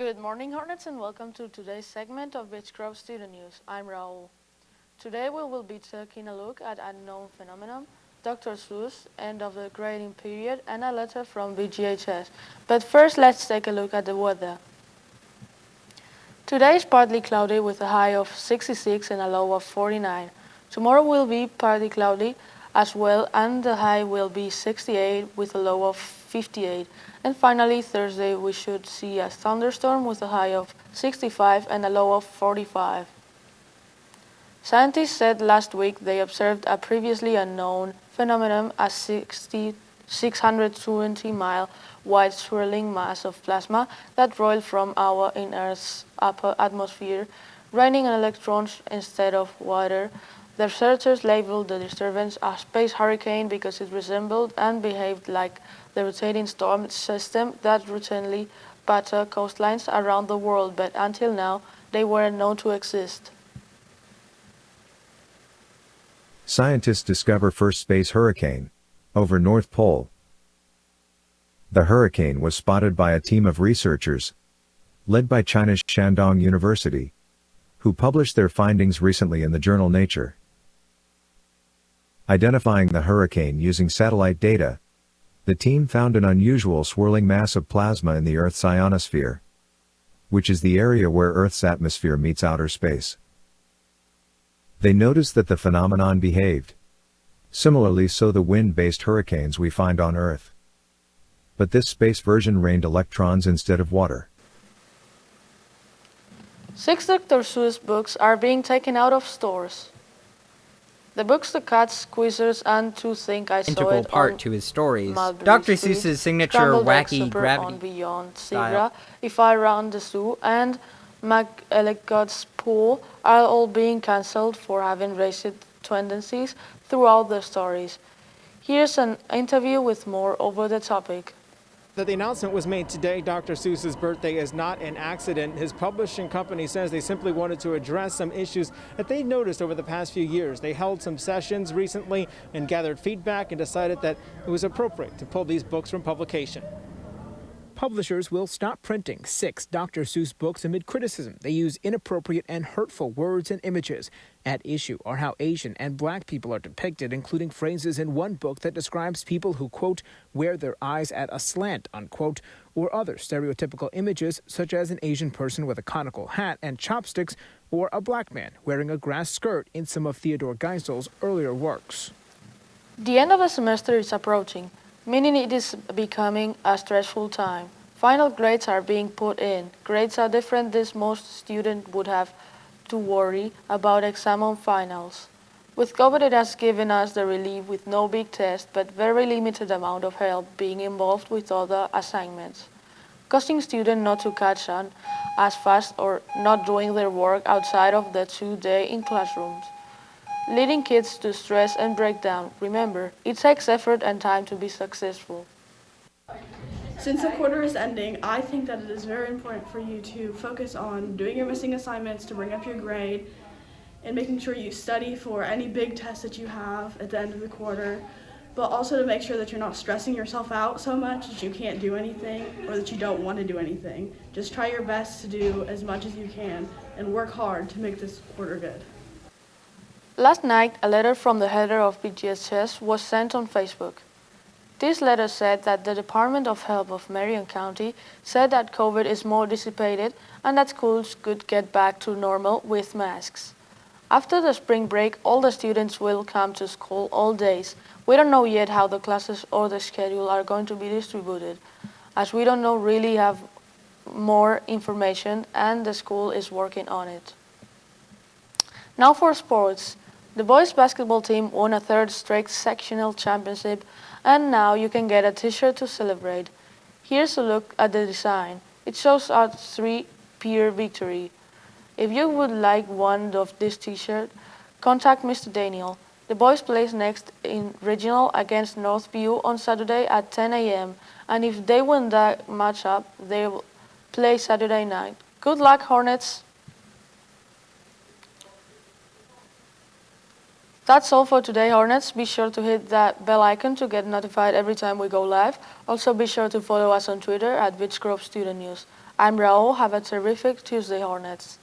Good morning, Hornets, and welcome to today's segment of Beech Student News. I'm Raul. Today we will be taking a look at unknown phenomenon, Dr. Seuss, end of the grading period, and a letter from Bgsn. But first, let's take a look at the weather. Today is partly cloudy with a high of 66 and a low of 49. Tomorrow will be partly cloudy as well, and the high will be 68 with a low of 58. And finally, Thursday we should see a thunderstorm with a high of 65 and a low of 45. Scientists said last week they observed a previously unknown phenomenon, a 620-mile wide swirling mass of plasma that rolled from in Earth's upper atmosphere, raining on electrons instead of water. The researchers labeled the disturbance a space hurricane because it resembled and behaved like the rotating storm system that routinely batter coastlines around the world, but until now they weren't known to exist. Scientists discover first space hurricane over North Pole. The hurricane was spotted by a team of researchers led by China's Shandong University, who published their findings recently in the journal Nature. Identifying the hurricane using satellite data, the team found an unusual swirling mass of plasma in the Earth's ionosphere, which is the area where Earth's atmosphere meets outer space. They noticed that the phenomenon behaved similarly to the wind-based hurricanes we find on Earth. But this space version rained electrons instead of water. 6 Dr. Seuss books are being taken out of stores. The books The Cats, Quizzers, and To Think I Saw Integral It part on to his stories. Mulberry Dr. Street, Seuss's signature Scrambled Egg wacky Supper gravity on Beyond style. Zebra, If I Run the Zoo, and McElligot's Pool are all being cancelled for having racist tendencies throughout the stories. Here's an interview with more over the topic. The announcement was made today. Dr. Seuss's birthday is not an accident. His publishing company says they simply wanted to address some issues that they noticed over the past few years. They held some sessions recently and gathered feedback and decided that it was appropriate to pull these books from publication. Publishers will stop printing 6 Dr. Seuss books amid criticism. They use inappropriate and hurtful words and images. At issue are how Asian and black people are depicted, including phrases in one book that describes people who, quote, wear their eyes at a slant, unquote, or other stereotypical images such as an Asian person with a conical hat and chopsticks or a black man wearing a grass skirt in some of Theodore Geisel's earlier works. The end of the semester is approaching, meaning it is becoming a stressful time. Final grades are being put in. Grades are different this most students would have to worry about exam on finals. With COVID it has given us the relief with no big test but very limited amount of help being involved with other assignments, causing students not to catch on as fast or not doing their work outside of the 2-day in classrooms, leading kids to stress and breakdown. Remember, it takes effort and time to be successful. Since the quarter is ending, I think that it is very important for you to focus on doing your missing assignments to bring up your grade and making sure you study for any big tests that you have at the end of the quarter, but also to make sure that you're not stressing yourself out so much that you can't do anything or that you don't want to do anything. Just try your best to do as much as you can and work hard to make this quarter good. Last night, a letter from the header of Bgsn was sent on Facebook. This letter said that the Department of Health of Marion County said that COVID is more dissipated and that schools could get back to normal with masks. After the spring break, all the students will come to school all days. We don't know yet how the classes or the schedule are going to be distributed, as we don't really have more information and the school is working on it. Now for sports. The boys basketball team won a 3rd straight sectional championship, and now you can get a t-shirt to celebrate. Here's a look at the design. It shows our 3-peer victory. If you would like one of this t-shirt, contact Mr. Daniel. The boys play next in regional against Northview on Saturday at 10 a.m. and if they win that matchup, they will play Saturday night. Good luck, Hornets! That's all for today, Hornets. Be sure to hit that bell icon to get notified every time we go live. Also, be sure to follow us on Twitter at Beech Student News. I'm Raul. Have a terrific Tuesday, Hornets.